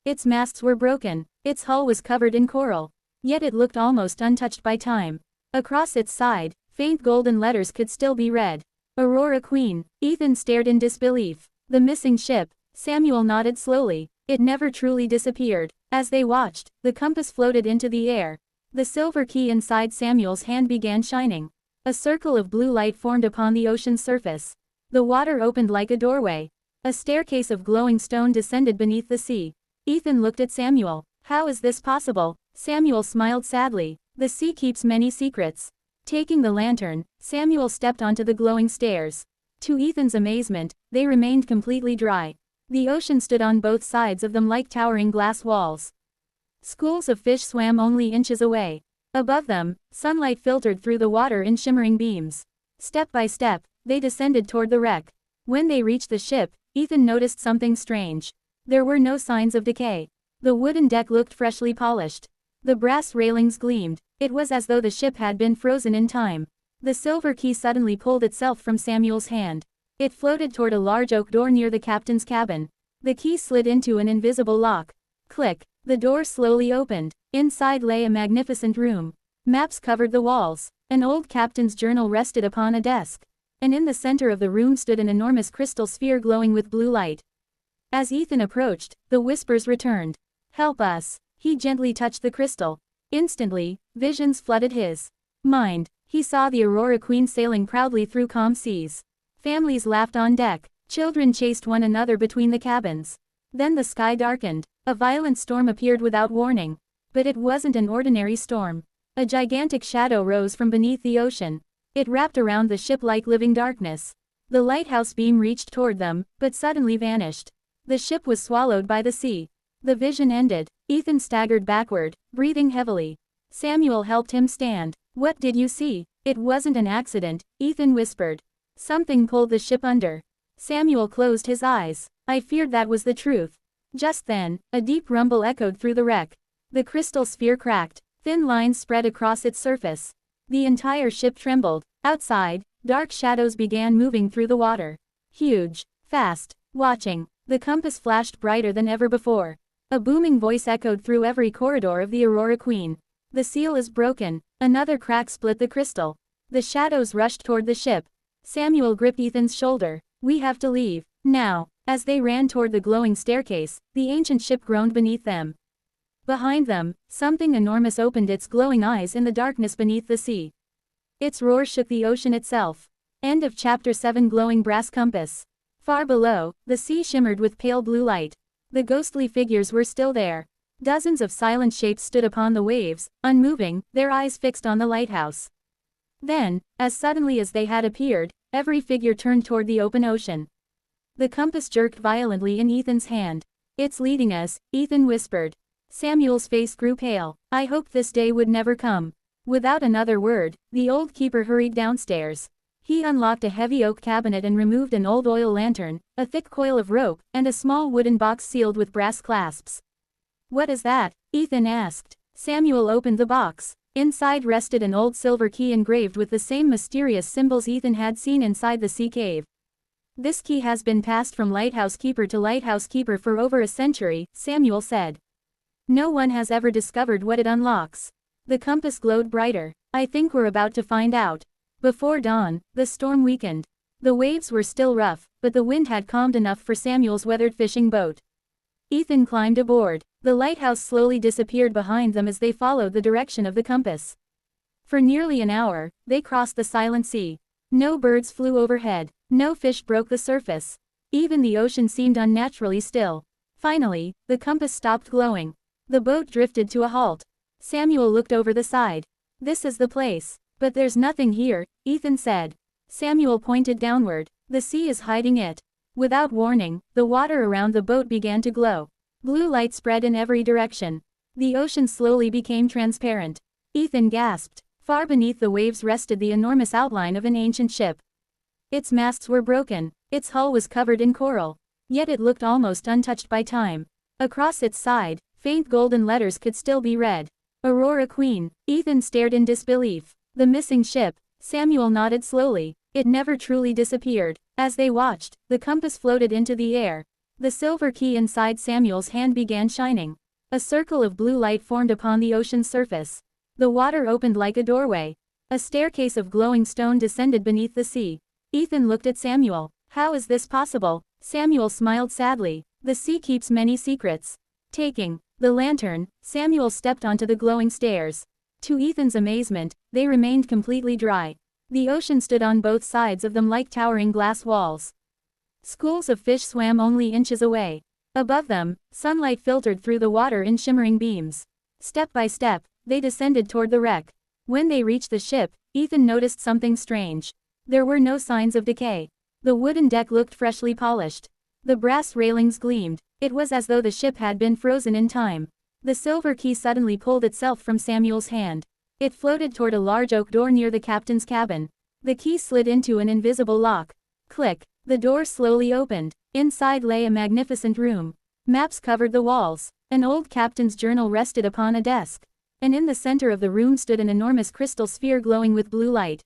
Its masts were broken. Its hull was covered in coral. Yet it looked almost untouched by time. Across its side, faint golden letters could still be read. "Aurora Queen." Ethan stared in disbelief. The missing ship. Samuel nodded slowly. It never truly disappeared. As they watched, the compass floated into the air. The silver key inside Samuel's hand began shining. A circle of blue light formed upon the ocean's surface. The water opened like a doorway. A staircase of glowing stone descended beneath the sea. Ethan looked at Samuel. "How is this possible?" Samuel smiled sadly. "The sea keeps many secrets." Taking the lantern, Samuel stepped onto the glowing stairs. To Ethan's amazement, they remained completely dry. The ocean stood on both sides of them like towering glass walls. Schools of fish swam only inches away. Above them, sunlight filtered through the water in shimmering beams. Step by step, they descended toward the wreck. When they reached the ship, Ethan noticed something strange. There were no signs of decay. The wooden deck looked freshly polished. The brass railings gleamed. It was as though the ship had been frozen in time. The silver key suddenly pulled itself from Samuel's hand. It floated toward a large oak door near the captain's cabin. The key slid into an invisible lock. Click. The door slowly opened. Inside lay a magnificent room. Maps covered the walls. An old captain's journal rested upon a desk. And in the center of the room stood an enormous crystal sphere glowing with blue light. As Ethan approached, the whispers returned. "Help us." He gently touched the crystal. Instantly, visions flooded his mind. He saw the Aurora Queen sailing proudly through calm seas. Families laughed on deck. Children chased one another between the cabins. Then the sky darkened. A violent storm appeared without warning. But it wasn't an ordinary storm. A gigantic shadow rose from beneath the ocean. It wrapped around the ship like living darkness. The lighthouse beam reached toward them, but suddenly vanished. The ship was swallowed by the sea. The vision ended. Ethan staggered backward, breathing heavily. Samuel helped him stand. "What did you see?" "It wasn't an accident," Ethan whispered. "Something pulled the ship under." Samuel closed his eyes. "I feared that was the truth." Just then, a deep rumble echoed through the wreck. The crystal sphere cracked. Thin lines spread across its surface. The entire ship trembled. Outside, dark shadows began moving through the water. Huge, fast, watching. The compass flashed brighter than ever before. A booming voice echoed through every corridor of the Aurora Queen. "The seal is broken." Another crack split the crystal. The shadows rushed toward the ship. Samuel gripped Ethan's shoulder. "We have to leave. Now." As they ran toward the glowing staircase, the ancient ship groaned beneath them. Behind them, something enormous opened its glowing eyes in the darkness beneath the sea. Its roar shook the ocean itself. End of Chapter 7. Glowing brass compass. Far below, the sea shimmered with pale blue light. The ghostly figures were still there. Dozens of silent shapes stood upon the waves, unmoving, their eyes fixed on the lighthouse. Then, as suddenly as they had appeared, every figure turned toward the open ocean. The compass jerked violently in Ethan's hand. "It's leading us," Ethan whispered. Samuel's face grew pale. "I hoped this day would never come." Without another word, the old keeper hurried downstairs. He unlocked a heavy oak cabinet and removed an old oil lantern, a thick coil of rope, and a small wooden box sealed with brass clasps. "What is that?" Ethan asked. Samuel opened the box. Inside rested an old silver key engraved with the same mysterious symbols Ethan had seen inside the sea cave. "This key has been passed from lighthouse keeper to lighthouse keeper for over a century," Samuel said. "No one has ever discovered what it unlocks." The compass glowed brighter. "I think we're about to find out." Before dawn, the storm weakened. The waves were still rough, but the wind had calmed enough for Samuel's weathered fishing boat. Ethan climbed aboard. The lighthouse slowly disappeared behind them as they followed the direction of the compass. For nearly an hour, they crossed the silent sea. No birds flew overhead. No fish broke the surface. Even the ocean seemed unnaturally still. Finally, the compass stopped glowing. The boat drifted to a halt. Samuel looked over the side. "This is the place. But there's nothing here," Ethan said. Samuel pointed downward. "The sea is hiding it." Without warning, the water around the boat began to glow. Blue light spread in every direction. The ocean slowly became transparent. Ethan gasped. Far beneath the waves rested the enormous outline of an ancient ship. Its masts were broken. Its hull was covered in coral. Yet it looked almost untouched by time. Across its side, faint golden letters could still be read. "Aurora Queen." Ethan stared in disbelief. The missing ship. Samuel nodded slowly. It never truly disappeared. As they watched, the compass floated into the air. The silver key inside Samuel's hand began shining. A circle of blue light formed upon the ocean's surface. The water opened like a doorway. A staircase of glowing stone descended beneath the sea. Ethan looked at Samuel. "How is this possible?" Samuel smiled sadly. "The sea keeps many secrets." Taking the lantern, Samuel stepped onto the glowing stairs. To Ethan's amazement, they remained completely dry. The ocean stood on both sides of them like towering glass walls. Schools of fish swam only inches away. Above them, sunlight filtered through the water in shimmering beams. Step by step, they descended toward the wreck. When they reached the ship, Ethan noticed something strange. There were no signs of decay. The wooden deck looked freshly polished. The brass railings gleamed. It was as though the ship had been frozen in time. The silver key suddenly pulled itself from Samuel's hand. It floated toward a large oak door near the captain's cabin. The key slid into an invisible lock. Click. The door slowly opened. Inside lay a magnificent room. Maps covered the walls. An old captain's journal rested upon a desk. And in the center of the room stood an enormous crystal sphere glowing with blue light.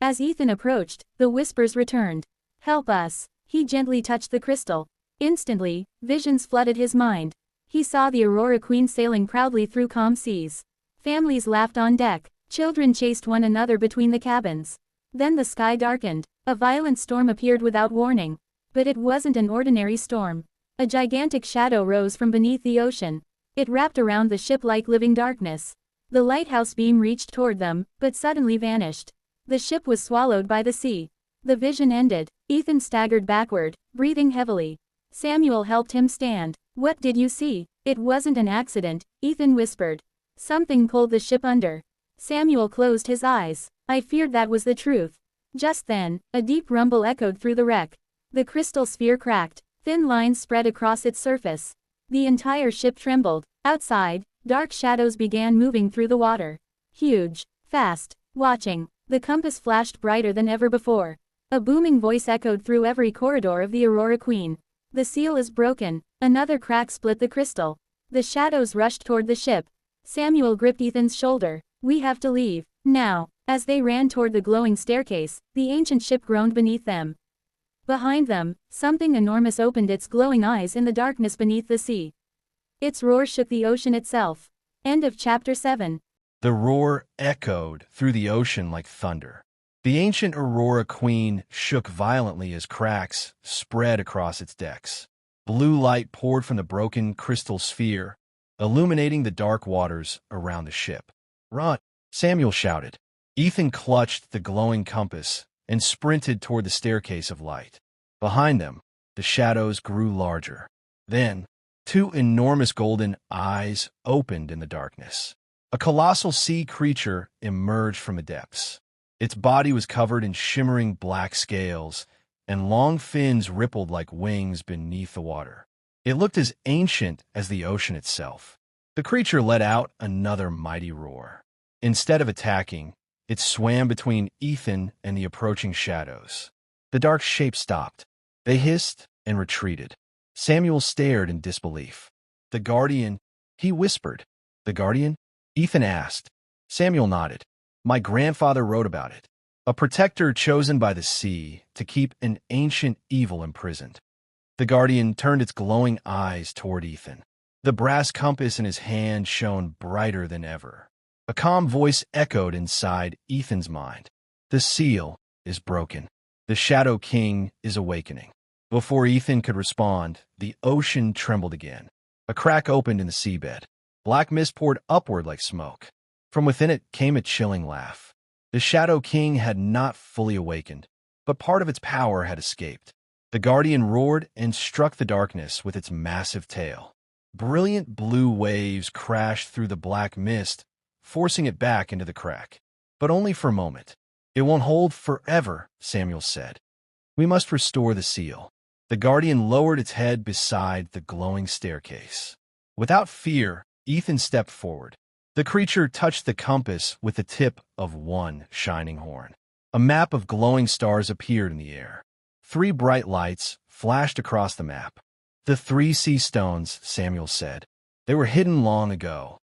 As Ethan approached, the whispers returned. "Help us." He gently touched the crystal. Instantly, visions flooded his mind. He saw the Aurora Queen sailing proudly through calm seas. Families laughed on deck. Children chased one another between the cabins. Then the sky darkened. A violent storm appeared without warning. But it wasn't an ordinary storm. A gigantic shadow rose from beneath the ocean. It wrapped around the ship like living darkness. The lighthouse beam reached toward them, but suddenly vanished. The ship was swallowed by the sea. The vision ended. Ethan staggered backward, breathing heavily. Samuel helped him stand. "What did you see?" "It wasn't an accident," Ethan whispered. "Something pulled the ship under." Samuel closed his eyes. "I feared that was the truth." Just then, a deep rumble echoed through the wreck. The crystal sphere cracked. Thin lines spread across its surface. The entire ship trembled. Outside, dark shadows began moving through the water. Huge, fast, watching. The compass flashed brighter than ever before. A booming voice echoed through every corridor of the Aurora Queen. "The seal is broken." Another crack split the crystal. The shadows rushed toward the ship. Samuel gripped Ethan's shoulder. "We have to leave. Now." As they ran toward the glowing staircase, the ancient ship groaned beneath them. Behind them, something enormous opened its glowing eyes in the darkness beneath the sea. Its roar shook the ocean itself. End of Chapter 7. The roar echoed through the ocean like thunder. The ancient Aurora Queen shook violently as cracks spread across its decks. Blue light poured from the broken crystal sphere, illuminating the dark waters around the ship. "Run!" Samuel shouted. Ethan clutched the glowing compass and sprinted toward the staircase of light. Behind them, the shadows grew larger. Then, two enormous golden eyes opened in the darkness. A colossal sea creature emerged from the depths. Its body was covered in shimmering black scales, and long fins rippled like wings beneath the water. It looked as ancient as the ocean itself. The creature let out another mighty roar. Instead of attacking, it swam between Ethan and the approaching shadows. The dark shape stopped. They hissed and retreated. Samuel stared in disbelief. "The Guardian," he whispered. "The Guardian?" Ethan asked. Samuel nodded. "My grandfather wrote about it. A protector chosen by the sea to keep an ancient evil imprisoned." The Guardian turned its glowing eyes toward Ethan. The brass compass in his hand shone brighter than ever. A calm voice echoed inside Ethan's mind. "The seal is broken. The Shadow King is awakening." Before Ethan could respond, the ocean trembled again. A crack opened in the seabed. Black mist poured upward like smoke. From within it came a chilling laugh. The Shadow King had not fully awakened, but part of its power had escaped. The Guardian roared and struck the darkness with its massive tail. Brilliant blue waves crashed through the black mist, forcing it back into the crack. But only for a moment. "It won't hold forever," Samuel said. "We must restore the seal." The Guardian lowered its head beside the glowing staircase. Without fear, Ethan stepped forward. The creature touched the compass with the tip of one shining horn. A map of glowing stars appeared in the air. 3 bright lights flashed across the map. "The 3 sea stones," Samuel said. "They were hidden long ago,